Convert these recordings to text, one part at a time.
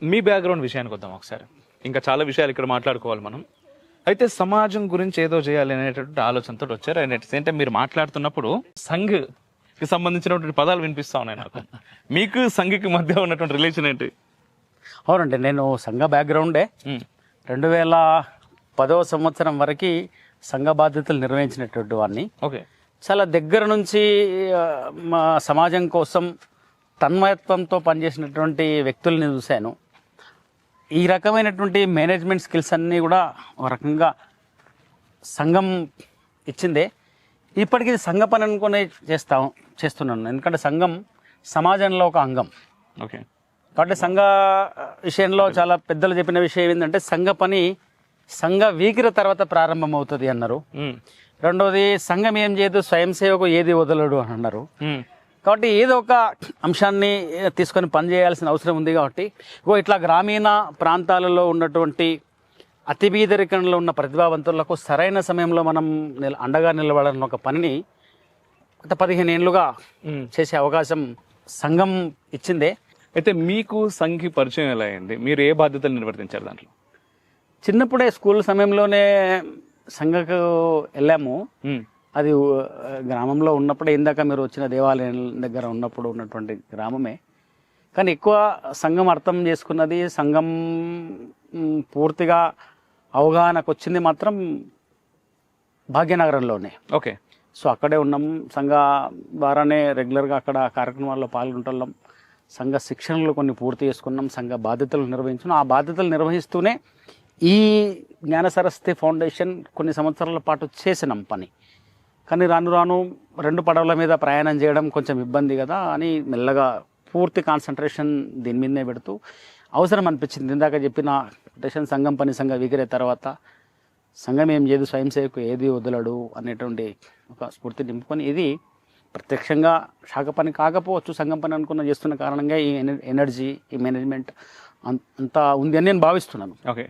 మీ background విషయానికి వద్దాం ఒకసారి. ఇంకా చాలా విషయాలు ఇక్కడ మాట్లాడుకోవాలి మనం. అయితే సమాజం గురించి ఏదో చేయాలి అనేటువంటి ఆలోచనతో వచ్చారు. అంటే మీరు మాట్లాడుతున్నప్పుడు సంఘ్కి సంబంధించినటువంటి పదాలు వినిపిస్తా ఉన్నాయి నాకు. మీకు సంఘ్కి మధ్య ఉన్నటువంటి రిలేషన్ ఏంటి? అవునండి, నేను సంఘ బ్యాక్గ్రౌండే. 2010వ సంవత్సరం వరకు సంఘ బాధ్యతలు నిర్వహించినటువంటి వాడిని. ఓకే. చాలా దగ్గర నుంచి మా సమాజం కోసం తన్మయత్వంతో పనిచేసినటువంటి వ్యక్తుల్ని చూశాను. ఈ రకమైనటువంటి మేనేజ్మెంట్ స్కిల్స్ అన్నీ కూడా ఒక రకంగా సంఘం ఇచ్చిందే. ఇప్పటికీ సంఘ పని అనుకునే చేస్తున్నాను, ఎందుకంటే సంఘం సమాజంలో ఒక అంగం. ఓకే. కాబట్టి సంఘ విషయంలో చాలా పెద్దలు చెప్పిన విషయం ఏంటంటే సంఘ పని సంఘ వీకిర తర్వాత ప్రారంభమవుతుంది అన్నారు. రెండోది సంఘం ఏం చేయదు, స్వయం సేవకు ఏది వదలడు అని అన్నారు. కాబట్టి ఏదో ఒక అంశాన్ని తీసుకొని పనిచేయాల్సిన అవసరం ఉంది. కాబట్టి ఇట్లా గ్రామీణ ప్రాంతాలలో ఉన్నటువంటి అతి బీదరికంలో ఉన్న ప్రతిభావంతులకు సరైన సమయంలో మనం అండగా నిలబడాలన్న ఒక పనిని గత 15 ఏళ్ళుగా చేసే అవకాశం సంఘం ఇచ్చిందే. అయితే మీకు సంఘి పరిచయం ఎలా అయింది? మీరు ఏ బాధ్యతలు నిర్వర్తించారు దాంట్లో? చిన్నప్పుడే స్కూల్ సమయంలోనే సంఘకు వెళ్ళాము. అది గ్రామంలో ఉన్నప్పుడే, ఇందాక మీరు వచ్చిన దేవాలయం దగ్గర ఉన్నప్పుడు ఉన్నటువంటి గ్రామమే. కానీ ఎక్కువ సంఘం అర్థం చేసుకున్నది, సంఘం పూర్తిగా అవగాహనకు వచ్చింది మాత్రం భాగ్యనగరంలోనే. ఓకే. సో అక్కడే ఉన్నాం. సంఘ ద్వారానే రెగ్యులర్గా అక్కడ కార్యక్రమాల్లో పాల్గొంటున్నాం. సంఘ శిక్షణలు కొన్ని పూర్తి చేసుకున్నాం. సంఘ బాధ్యతలు నిర్వహించున్నాం. ఆ బాధ్యతలు నిర్వహిస్తూనే ఈ జ్ఞాన సరస్వతి ఫౌండేషన్ కొన్ని సంవత్సరాల పాటు చేసినాం పని. కానీ రాను రాను 2 పడవల మీద ప్రయాణం చేయడం కొంచెం ఇబ్బంది కదా అని మెల్లగా పూర్తి కాన్సన్ట్రేషన్ దీని మీదనే పెడుతూ అవసరం అనిపించింది. ఇందాక చెప్పిన ఫౌండేషన్ సంఘం పని సంఘ విగిరే తర్వాత సంఘం ఏం చేయదు, స్వయం సేవకు ఏది వదలడు అనేటువంటి ఒక స్ఫూర్తి నింపుకొని, ఇది ప్రత్యక్షంగా శాఖ పని కాకపోవచ్చు, సంఘం పని అనుకున్న చేస్తున్న కారణంగా ఈ ఎనర్జీ, ఈ మేనేజ్మెంట్ అంతా ఉంది అని నేను భావిస్తున్నాను. ఓకే.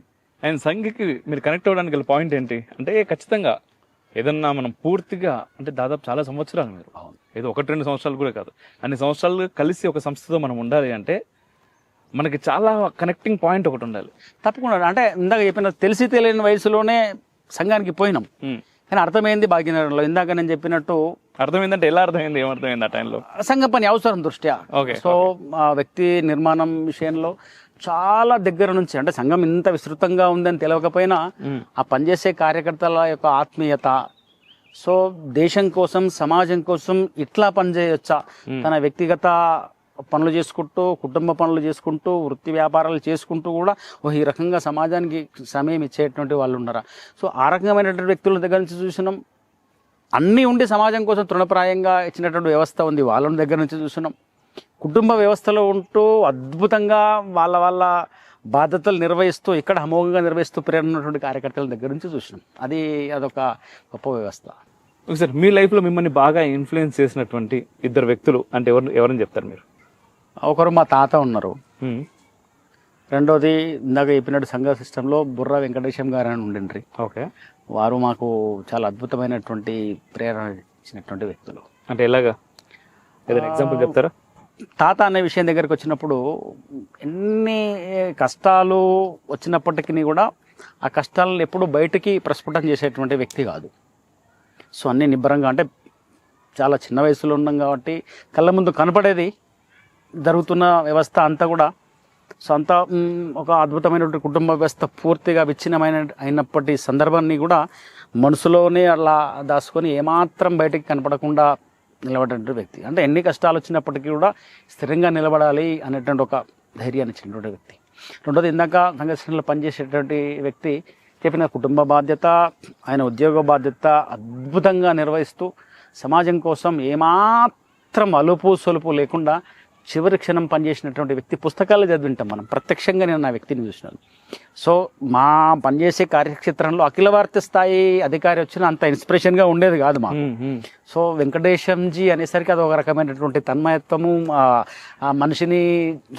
అండ్ సంఘికి మీరు కనెక్ట్ అవ్వడానికి గల పాయింట్ ఏంటి అంటే, ఖచ్చితంగా ఏదన్నా మనం పూర్తిగా అంటే దాదాపు చాలా సంవత్సరాలు, మీరు ఏదో 1-2 సంవత్సరాలు కూడా కాదు, అన్ని సంవత్సరాలు కలిసి ఒక సంస్థతో మనం ఉండాలి అంటే మనకి చాలా కనెక్టింగ్ పాయింట్ ఒకటి ఉండాలి. తప్పకుండా. అంటే ఇందాక చెప్పిన తెలిసి తెలియని వయసులోనే సంఘానికి పోయినాం. కానీ అర్థమైంది భాగ్యనగరంలో. ఇందాక నేను చెప్పినట్టు అర్థమైందంటే ఎలా అర్థమైంది, ఏమర్థమైంది ఆ టైంలో? సంఘ పని అవసరం దృష్ట్యా. సో ఆ వ్యక్తి నిర్మాణం విషయంలో చాలా దగ్గర నుంచి, అంటే సంఘం ఇంత విస్తృతంగా ఉందని తెలియకపోయినా ఆ పనిచేసే కార్యకర్తల యొక్క ఆత్మీయత, సో దేశం కోసం సమాజం కోసం ఇట్లా పనిచేయొచ్చా, తన వ్యక్తిగత పనులు చేసుకుంటూ, కుటుంబ పనులు చేసుకుంటూ, వృత్తి వ్యాపారాలు చేసుకుంటూ కూడా ఈ రకంగా సమాజానికి సమయం ఇచ్చేటువంటి వాళ్ళు ఉన్నారా. సో ఆ రకమైనటువంటి వ్యక్తుల దగ్గర నుంచి చూసినాం. అన్నీ ఉండి సమాజం కోసం తృణప్రాయంగా ఇచ్చినటువంటి వ్యవస్థ ఉంది, వాళ్ళ దగ్గర నుంచి చూసినాం. కుటుంబ వ్యవస్థలో ఉంటూ అద్భుతంగా వాళ్ళ బాధ్యతలు నిర్వహిస్తూ, ఇక్కడ అమోఘంగా నిర్వహిస్తూ ప్రేరణ ఉన్నటువంటి కార్యకర్తల దగ్గర నుంచి చూసినాం. అదొక గొప్ప వ్యవస్థ. సార్, మీ లైఫ్లో మిమ్మల్ని బాగా ఇన్ఫ్లుయెన్స్ చేసినటువంటి 2 వ్యక్తులు అంటే ఎవరని చెప్తారు మీరు? ఒకరు మా తాత ఉన్నారు. రెండోది ఇందాక చెప్పినట్టు సంఘ సిస్టంలో బుర్రా వెంకటేశం గారు అని ఉండిండ్రి. ఓకే. వారు మాకు చాలా అద్భుతమైనటువంటి ప్రేరణ ఇచ్చినటువంటి వ్యక్తులు. అంటే ఎలాగా, ఏదైనా ఎగ్జాంపుల్ చెప్తారా? తాత అనే విషయం దగ్గరికి వచ్చినప్పుడు ఎన్ని కష్టాలు వచ్చినప్పటికీ కూడా ఆ కష్టాలను ఎప్పుడు బయటికి ప్రస్ఫుటం చేసేటువంటి వ్యక్తి కాదు. సో అన్నీ నిబ్బరంగా, అంటే చాలా చిన్న వయసులో ఉన్నాం కాబట్టి కళ్ళ ముందు కనపడేది జరుగుతున్న వ్యవస్థ అంతా కూడా. సో అంతా ఒక అద్భుతమైనటువంటి కుటుంబ వ్యవస్థ పూర్తిగా అయినప్పటి సందర్భాన్ని కూడా మనసులోనే అలా దాచుకొని ఏమాత్రం బయటికి కనపడకుండా నిలబడేటువంటి వ్యక్తి. అంటే ఎన్ని కష్టాలు వచ్చినప్పటికీ కూడా స్థిరంగా నిలబడాలి అనేటువంటి ఒక ధైర్యాన్ని ఇచ్చినటువంటి వ్యక్తి. రెండోది ఇందాక సంఘటనలో పనిచేసేటువంటి వ్యక్తి చెప్పిన కుటుంబ బాధ్యత, ఆయన ఉద్యోగ బాధ్యత అద్భుతంగా నిర్వహిస్తూ సమాజం కోసం ఏమాత్రం అలుపు సొలుపు లేకుండా చివరి క్షణం పనిచేసినటువంటి వ్యక్తి. పుస్తకాలు చదివింటాం మనం, ప్రత్యక్షంగా నేను ఆ వ్యక్తిని చూసినాను. సో మా పనిచేసే కార్యక్షేత్రంలో అఖిల భారత స్థాయి అధికారి వచ్చిన అంత ఇన్స్పిరేషన్గా ఉండేది కాదు మాకు. సో వెంకటేశంజీ అనేసరికి అది ఒక రకమైనటువంటి తన్మయత్వము, ఆ మనిషిని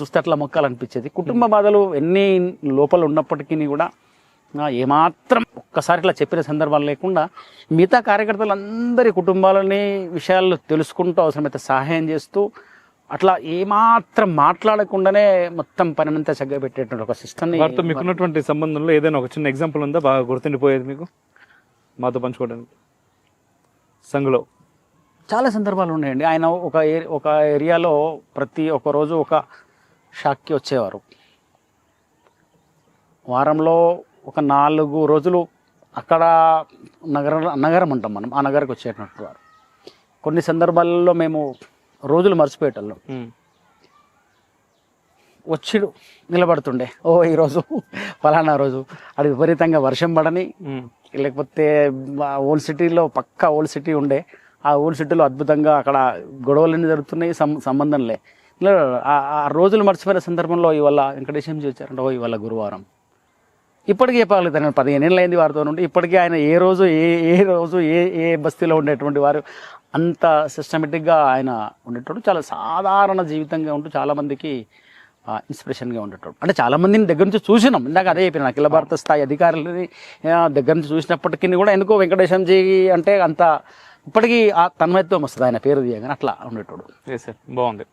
చూస్తే అట్లా మొక్కాలనిపించేది. కుటుంబ బాధలు ఎన్ని లోపల ఉన్నప్పటికీ కూడా ఏమాత్రం ఒక్కసారి ఇట్లా చెప్పిన సందర్భాలు లేకుండా మిగతా కార్యకర్తలందరి కుటుంబాలని విషయాలు తెలుసుకుంటూ అవసరమైతే సహాయం చేస్తూ అట్లా ఏమాత్రం మాట్లాడకుండానే మొత్తం పనినంతా చక్కగా పెట్టేటువంటి ఒక సిస్టమ్ని. వారితో మీకున్నటువంటి సంబంధంలో ఏదైనా ఒక చిన్న ఎగ్జాంపుల్ ఉందా బాగా గుర్తుండిపోయేది మీకు మాతో పంచుకోవడానికి? సంఘలో చాలా సందర్భాలు ఉన్నాయండి. ఆయన ఒక ఏరియాలో ప్రతి ఒక్క రోజు ఒక షాక్కి వచ్చేవారు. వారంలో ఒక 4 రోజులు అక్కడ నగరం అంటాం మనం, ఆ నగరకు వచ్చేటట్టు వారు. కొన్ని సందర్భాలలో మేము రోజులు మర్చిపోయేటోళ్ళం. వచ్చి నిలబడుతుండే, ఈరోజు ఫలానా రోజు, అది విపరీతంగా వర్షం పడని, లేకపోతే ఓల్డ్ సిటీలో పక్కా ఓల్డ్ సిటీ ఉండే, ఆ ఓల్డ్ సిటీలో అద్భుతంగా అక్కడ గొడవలన్నీ జరుగుతున్నాయి, సంబంధంలే. ఆ రోజులు మర్చిపోయిన సందర్భంలో ఇవాళ వెంకటేశం వచ్చారంటే ఇవాళ గురువారం. ఇప్పటికీ చెప్పగలుగుతాను, నేను 15 ఏళ్ళు అయింది వారితో నుండి. ఇప్పటికీ ఆయన ఏ రోజు ఏ బస్తీలో ఉండేటువంటి వారు అంత సిస్టమేటిక్గా ఆయన ఉండేటోడు. చాలా సాధారణ జీవితంగా ఉంటూ చాలామందికి ఇన్స్పిరేషన్గా ఉండేటోడు. అంటే చాలామందిని దగ్గర నుంచి చూసినాం. ఇందాక అదే చెప్పిన అఖిల భారత స్థాయి అధికారులని దగ్గర నుంచి చూసినప్పటికీ కూడా ఎందుకో వెంకటేశంజీ అంటే అంత ఇప్పటికీ ఆ తన్మయత్వం వస్తుంది ఆయన పేరు తీయగానే, అట్లా ఉండేటోడు. సార్ బాగుంది.